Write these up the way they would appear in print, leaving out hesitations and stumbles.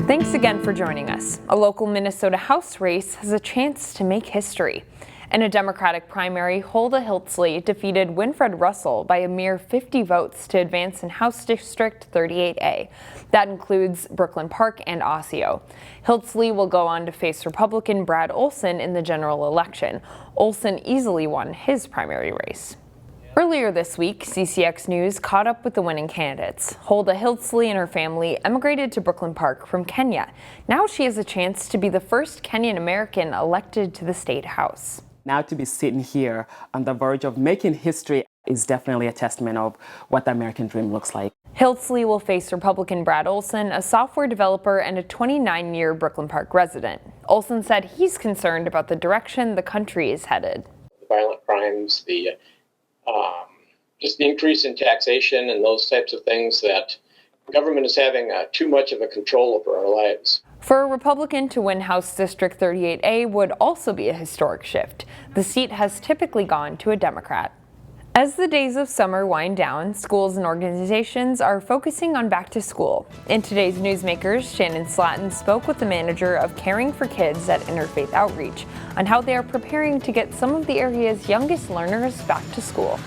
Thanks again for joining us. A local Minnesota House race has a chance to make history. In a Democratic primary, Huldah Hiltzley defeated Winfred Russell by a mere 50 votes to advance in House District 38A. That includes Brooklyn Park and Osseo. Hiltzley will go on to face Republican Brad Olson in the general election. Olson easily won his primary race. Earlier this week, CCX News caught up with the winning candidates. Huldah Hiltzley and her family emigrated to Brooklyn Park from Kenya. Now she has a chance to be the first Kenyan American elected to the state house. Now to be sitting here on the verge of making history is definitely a testament of what the American dream looks like. Hiltzley will face Republican Brad Olson, a software developer and a 29-year Brooklyn Park resident. Olson said he's concerned about the direction the country is headed. Violent crimes, just the increase in taxation and those types of things, that government is having too much of a control over our lives. For a Republican to win House District 38A would also be a historic shift. The seat has typically gone to a Democrat. As the days of summer wind down, schools and organizations are focusing on back to school. In today's Newsmakers, Shannon Slatton spoke with the manager of Caring for Kids at Interfaith Outreach on how they are preparing to get some of the area's youngest learners back to school.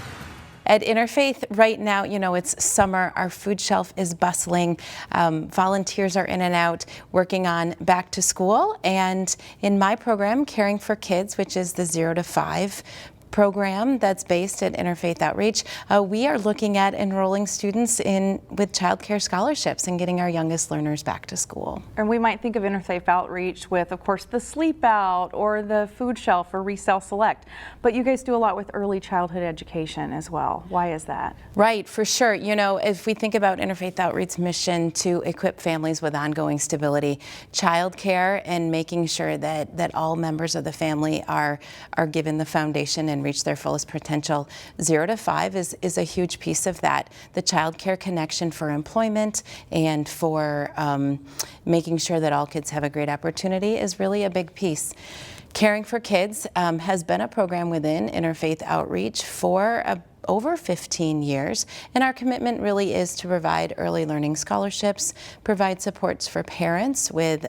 At Interfaith, right now, it's summer. Our food shelf is bustling. Volunteers are in and out working on back to school. And in my program, Caring for Kids, which is the 0 to 5 program that's based at Interfaith Outreach, we are looking at enrolling students with childcare scholarships and getting our youngest learners back to school. And we might think of Interfaith Outreach with, of course, the Sleep Out or the Food Shelf or Resale Select, but you guys do a lot with early childhood education as well. Why is that? Right, for sure. If we think about Interfaith Outreach's mission to equip families with ongoing stability, childcare and making sure that all members of the family are given the foundation and reach their fullest potential. 0 to 5 is a huge piece of that. The child care connection for employment and for making sure that all kids have a great opportunity is really a big piece. Caring for Kids has been a program within Interfaith Outreach for over 15 years, and our commitment really is to provide early learning scholarships, provide supports for parents with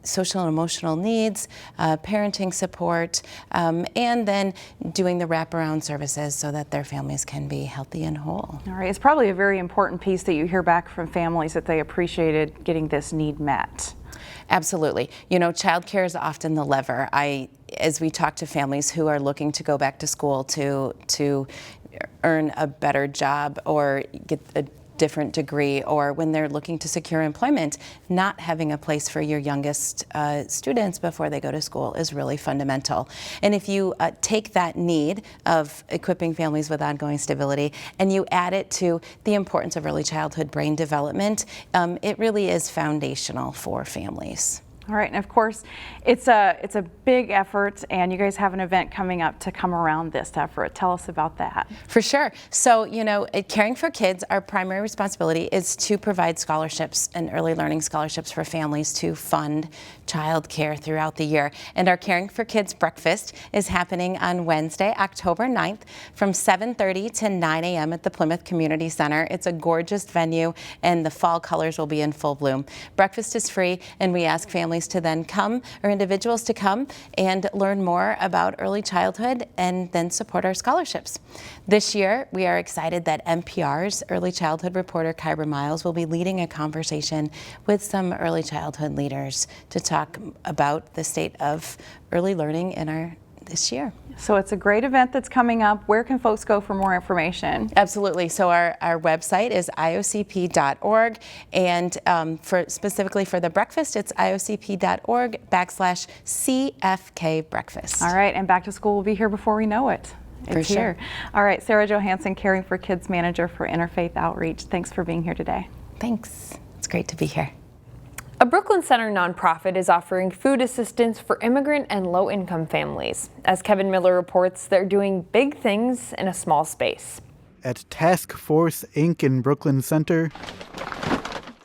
social and emotional needs, parenting support, and then doing the wraparound services so that their families can be healthy and whole. All right, it's probably a very important piece that you hear back from families that they appreciated getting this need met. Absolutely. Childcare is often the lever. As we talk to families who are looking to go back to school to earn a better job or get a different degree, or when they're looking to secure employment, not having a place for your youngest students before they go to school is really fundamental. And if you take that need of equipping families with ongoing stability and you add it to the importance of early childhood brain development, it really is foundational for families. All right, and of course, it's a big effort, and you guys have an event coming up to come around this effort. Tell us about that. For sure. So, at Caring for Kids, our primary responsibility is to provide scholarships and early learning scholarships for families to fund child care throughout the year. And our Caring for Kids breakfast is happening on Wednesday, October 9th from 7:30 to 9 a.m. at the Plymouth Community Center. It's a gorgeous venue, and the fall colors will be in full bloom. Breakfast is free, and we ask families to then come, or individuals to come and learn more about early childhood and then support our scholarships. This year, we are excited that NPR's early childhood reporter Kyra Miles will be leading a conversation with some early childhood leaders to talk about the state of early learning in this year. So it's a great event that's coming up. Where can folks go for more information? Absolutely. So our website is IOCP.org, and specifically for the breakfast, it's IOCP.org/CFK breakfast. All right, and back to school will be here before we know it. It's here. All right, Sarah Johansson, Caring for Kids Manager for Interfaith Outreach. Thanks for being here today. Thanks. It's great to be here. A Brooklyn Center nonprofit is offering food assistance for immigrant and low-income families. As Kevin Miller reports, they're doing big things in a small space. At Task Force Inc. in Brooklyn Center,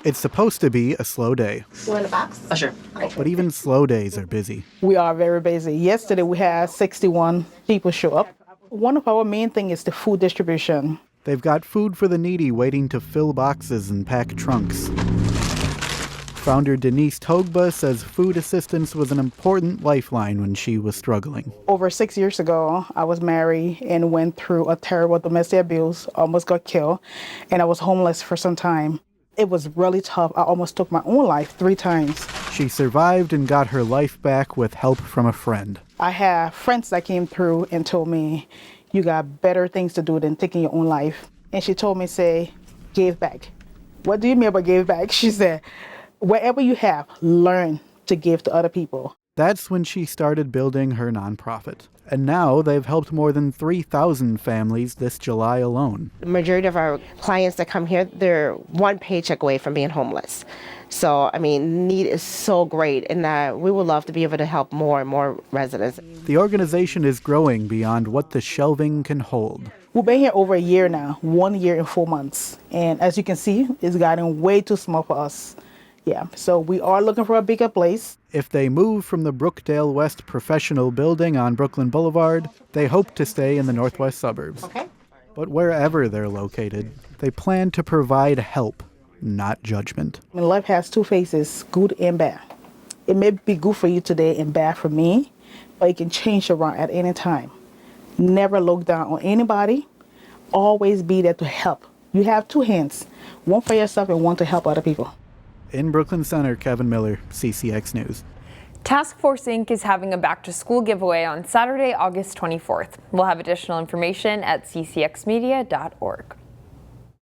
it's supposed to be a slow day. You want a box? Oh, sure. But even slow days are busy. We are very busy. Yesterday we had 61 people show up. One of our main things is the food distribution. They've got food for the needy waiting to fill boxes and pack trunks. Founder Denise Togba says food assistance was an important lifeline when she was struggling. Over 6 years ago, I was married and went through a terrible domestic abuse, almost got killed, and I was homeless for some time. It was really tough. I almost took my own life 3 times. She survived and got her life back with help from a friend. I have friends that came through and told me, you got better things to do than taking your own life. And she told me, say, give back. What do you mean by give back? She said, wherever you have, learn to give to other people. That's when she started building her nonprofit. And now they've helped more than 3,000 families this July alone. The majority of our clients that come here, they're one paycheck away from being homeless. So, I mean, need is so great, and we would love to be able to help more and more residents. The organization is growing beyond what the shelving can hold. We've been here over a year now, 1 year and 4 months. And as you can see, it's gotten way too small for us. Yeah, so we are looking for a bigger place. If they move from the Brookdale West Professional Building on Brooklyn Boulevard, they hope to stay in the northwest suburbs. Okay. But wherever they're located, they plan to provide help, not judgment. I mean, life has 2 faces, good and bad. It may be good for you today and bad for me, but it can change around at any time. Never look down on anybody. Always be there to help. You have 2 hands, one for yourself and one to help other people. In Brooklyn Center, Kevin Miller, CCX News. Task Force Inc. is having a back-to-school giveaway on Saturday, August 24th. We'll have additional information at ccxmedia.org.